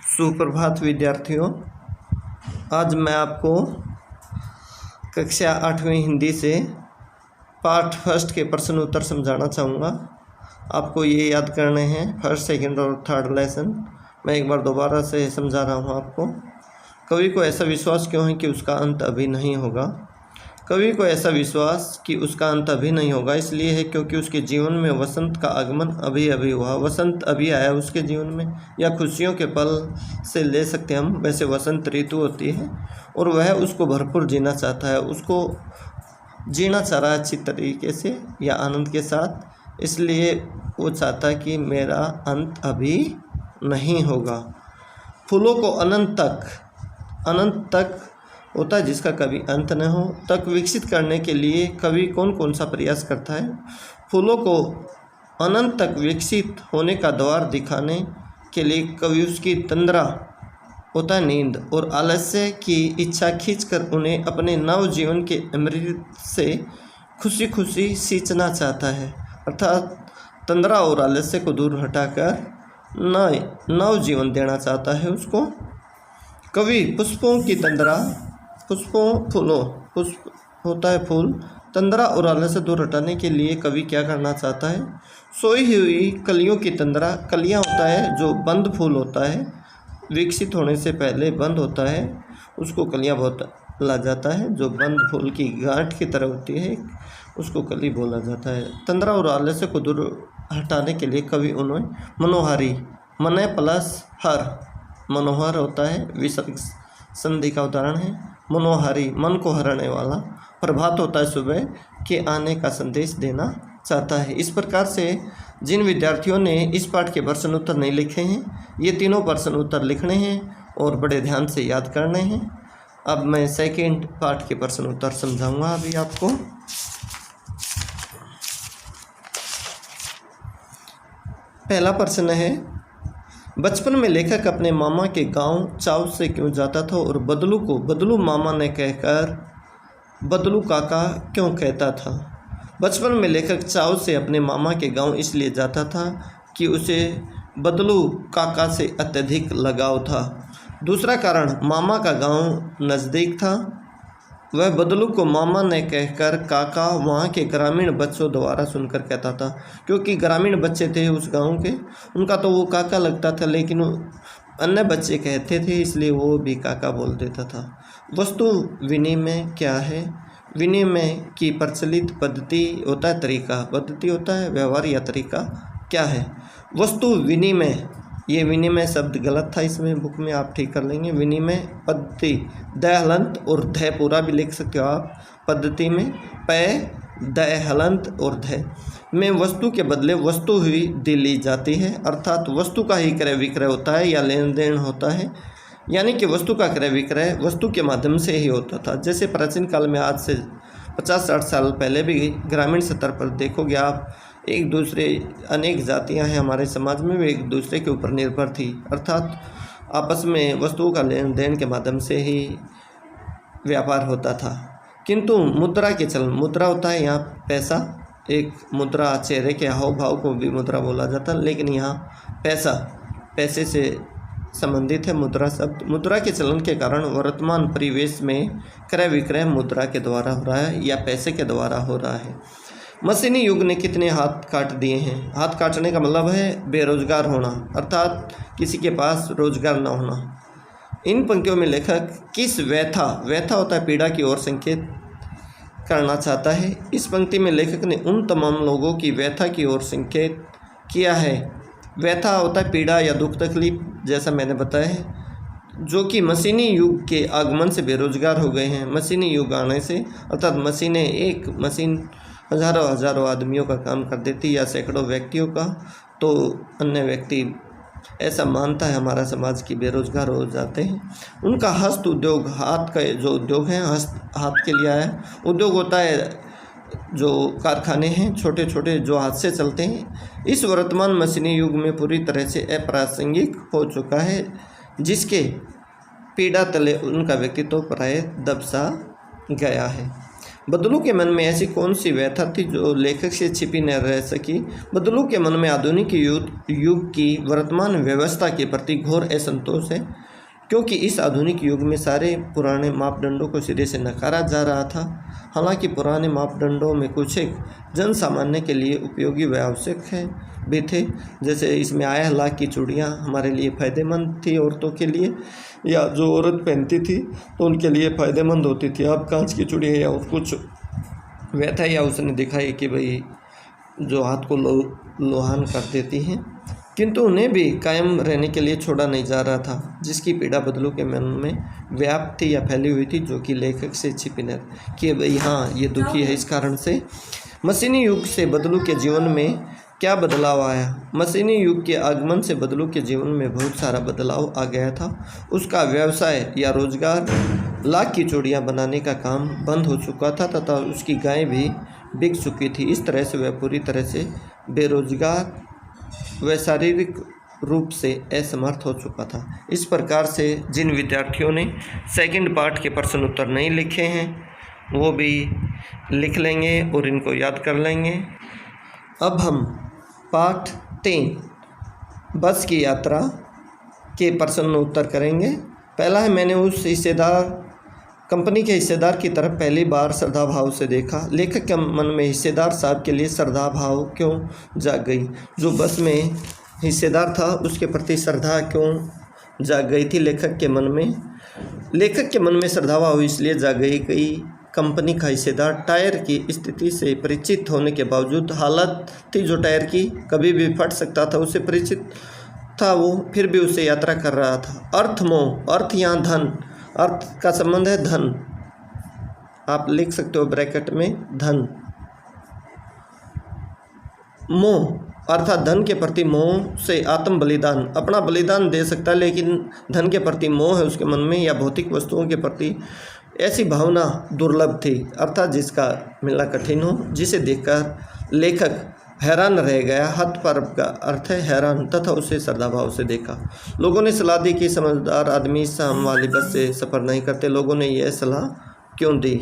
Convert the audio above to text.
सुप्रभात विद्यार्थियों। आज मैं आपको कक्षा 8वीं हिंदी से पार्ट फर्स्ट के प्रश्न उत्तर समझाना चाहूँगा। आपको ये याद करने हैं फर्स्ट, सेकंड और थर्ड लेसन। मैं एक बार दोबारा से समझा रहा हूँ आपको। कवि को ऐसा विश्वास क्यों है कि उसका अंत अभी नहीं होगा। कवि को ऐसा विश्वास कि उसका अंत अभी नहीं होगा इसलिए है क्योंकि उसके जीवन में वसंत का आगमन अभी अभी हुआ। वसंत अभी आया उसके जीवन में, या खुशियों के पल से ले सकते हम। वैसे वसंत ऋतु होती है और वह उसको भरपूर जीना चाहता है, उसको जीना चाह रहा है अच्छी तरीके से या आनंद के साथ। इसलिए वो चाहता है कि मेरा अंत अभी नहीं होगा। फूलों को अनंत तक होता है जिसका कभी अंत न हो, तक विकसित करने के लिए कवि कौन कौन सा प्रयास करता है। फूलों को अनंत तक विकसित होने का द्वार दिखाने के लिए कवि उसकी तंद्रा होता है नींद और आलस्य की इच्छा खींचकर उन्हें अपने नव जीवन के अमृत से खुशी खुशी सींचना चाहता है। अर्थात तंद्रा और आलस्य को दूर हटाकर नव जीवन देना चाहता है उसको। कवि पुष्पों की तंद्रा, पुष्प होता है फूल, तंद्रा और आलस्य से दूर हटाने के लिए कवि क्या करना चाहता है। सोई हुई कलियों की तंद्रा, कलियां होता है जो बंद फूल होता है, विकसित होने से पहले बंद होता है, उसको कलियां बोला जाता है। जो बंद फूल की गांठ की तरह होती है उसको कली बोला जाता है। तंद्रा और आलस्य को दूर हटाने के लिए कवि उन्हें मनोहारी, मन प्लस हर, मनोहर होता है विसर्ग संधि का उदाहरण है। मनोहारी मन को हराने वाला, प्रभात होता है सुबह के आने का संदेश देना चाहता है। इस प्रकार से जिन विद्यार्थियों ने इस पाठ के प्रश्न उत्तर नहीं लिखे हैं, ये तीनों प्रश्न उत्तर लिखने हैं और बड़े ध्यान से याद करने हैं। अब मैं सेकंड पाठ के प्रश्न उत्तर समझाऊंगा अभी आपको। पहला प्रश्न है, बचपन में लेखक अपने मामा के गांव चाव से क्यों जाता था और बदलू को बदलू मामा ने कहकर बदलू काका क्यों कहता था। बचपन में लेखक चाव से अपने मामा के गांव इसलिए जाता था कि उसे बदलू काका से अत्यधिक लगाव था। दूसरा कारण, मामा का गांव नज़दीक था। वह बदलू को मामा ने कहकर काका वहाँ के ग्रामीण बच्चों द्वारा सुनकर कहता था, क्योंकि ग्रामीण बच्चे थे उस गांव के, उनका तो वो काका लगता था, लेकिन अन्य बच्चे कहते थे इसलिए वो भी काका बोल देता था। वस्तु विनिमय क्या है। विनिमय की प्रचलित पद्धति होता है तरीका, पद्धति होता है व्यवहार या तरीका। क्या है वस्तु विनिमय। ये विनिमय शब्द गलत था इसमें, बुक में आप ठीक कर लेंगे। विनिमय पद्धति, द हलंत और ध पूरा भी लिख सकते हो आप। पद्धति में प द हलंत और ध में वस्तु के बदले वस्तु ही ली जाती है, अर्थात वस्तु का ही क्रय विक्रय होता है या लेन देन होता है। यानी कि वस्तु का क्रय विक्रय वस्तु के माध्यम से ही होता था। जैसे प्राचीन काल में, आज से 50-60 साल पहले भी ग्रामीण स्तर पर देखोगे आप, एक दूसरे अनेक जातियां हैं हमारे समाज में, वे एक दूसरे के ऊपर निर्भर थी, अर्थात आपस में वस्तुओं का लेन देन के माध्यम से ही व्यापार होता था। किंतु मुद्रा के चलन, मुद्रा होता है यहाँ पैसा, एक मुद्रा, चेहरे के हाव भाव को भी मुद्रा बोला जाता है, लेकिन यहाँ पैसा, पैसे से संबंधित है मुद्रा शब्द। मुद्रा के चलन के कारण वर्तमान परिवेश में क्रय विक्रय मुद्रा के द्वारा हो रहा है या पैसे के द्वारा हो रहा है। मशीनी युग ने कितने हाथ काट दिए हैं। हाथ काटने का मतलब है बेरोजगार होना, अर्थात किसी के पास रोजगार न होना। इन पंक्तियों में लेखक किस व्यथा होता है पीड़ा की ओर संकेत करना चाहता है। इस पंक्ति में लेखक ने उन तमाम लोगों की व्यथा की ओर संकेत किया है। व्यथा होता है पीड़ा या दुख तकलीफ, जैसा मैंने बताया है, जो कि मशीनी युग के आगमन से बेरोजगार हो गए हैं। मशीनी युग आने से, अर्थात मशीनें, एक मशीन हज़ारों आदमियों का काम कर देती या सैकड़ों व्यक्तियों का, तो अन्य व्यक्ति ऐसा मानता है हमारा समाज की बेरोजगार हो जाते हैं। उनका हस्त उद्योग, हाथ का जो उद्योग है, हाथ के लिए आया उद्योग होता है, जो कारखाने हैं छोटे छोटे जो हाथ से चलते हैं, इस वर्तमान मशीनी युग में पूरी तरह से अप्रासंगिक हो चुका है, जिसके पीड़ा तले उनका व्यक्तित्व प्राय दबसा गया है। बदलू के मन में ऐसी कौन सी व्यथा थी जो लेखक से छिपी न रह सकी। बदलू के मन में आधुनिक युग की वर्तमान व्यवस्था के प्रति घोर असंतोष है, क्योंकि इस आधुनिक युग में सारे पुराने मापदंडों को सिरे से नकारा जा रहा था। हालांकि पुराने मापदंडों में कुछ एक जन सामान्य के लिए उपयोगी व आवश्यक है भी थे, जैसे इसमें आया लाख की चूड़ियाँ हमारे लिए फ़ायदेमंद थी औरतों के लिए, या जो औरत पहनती थी तो उनके लिए फ़ायदेमंद होती थी। अब कांच की चूड़ियाँ या कुछ व्यथा या उसने दिखाई कि भाई जो हाथ को लोहान कर देती हैं, किंतु उन्हें भी कायम रहने के लिए छोड़ा नहीं जा रहा था, जिसकी पीड़ा बदलू के मन में व्याप्त थी या फैली हुई थी, जो कि लेखक से छिपी न कि भाई हाँ ये दुखी है इस कारण से। मशीनी युग से बदलू के जीवन में क्या बदलाव आया। मशीनी युग के आगमन से बदलू के जीवन में बहुत सारा बदलाव आ गया था। उसका व्यवसाय या रोजगार लाख की चूड़ियाँ बनाने का काम बंद हो चुका था तथा उसकी गाय भी बिक चुकी थी। इस तरह से वह पूरी तरह से बेरोजगार व शारीरिक रूप से असमर्थ हो चुका था। इस प्रकार से जिन विद्यार्थियों ने सेकंड पार्ट के प्रश्न उत्तर नहीं लिखे हैं वो भी लिख लेंगे और इनको याद कर लेंगे। अब हम पार्ट 3 बस की यात्रा के प्रश्न उत्तर करेंगे। पहला है, मैंने उस कंपनी के हिस्सेदार की तरफ पहली बार श्रद्धा भाव से देखा। लेखक के मन में हिस्सेदार साहब के लिए श्रद्धा भाव क्यों जाग गई। जो बस में हिस्सेदार था उसके प्रति श्रद्धा क्यों जाग गई थी लेखक के मन में श्रद्धा भाव इसलिए जाग गई कंपनी का हिस्सेदार टायर की स्थिति से परिचित होने के बावजूद, हालत थी जो टायर की कभी भी फट सकता था, उससे परिचित था वो, फिर भी उससे यात्रा कर रहा था। अर्थ मोह, अर्थ यहाँ धन, अर्थ का संबंध है धन, आप लिख सकते हो ब्रैकेट में धन। मोह अर्थात धन के प्रति मोह से आत्म बलिदान, अपना बलिदान दे सकता है लेकिन धन के प्रति मोह है उसके मन में, या भौतिक वस्तुओं के प्रति ऐसी भावना दुर्लभ थी, अर्थात जिसका मिलना कठिन हो, जिसे देखकर लेखक हैरान रह गया। हतप्रभ का अर्थ है हैरान, तथा उसे श्रद्धाभाव से देखा। लोगों ने सलाह दी कि समझदार आदमी शाम वाली बस से सफ़र नहीं करते। लोगों ने यह सलाह क्यों दी?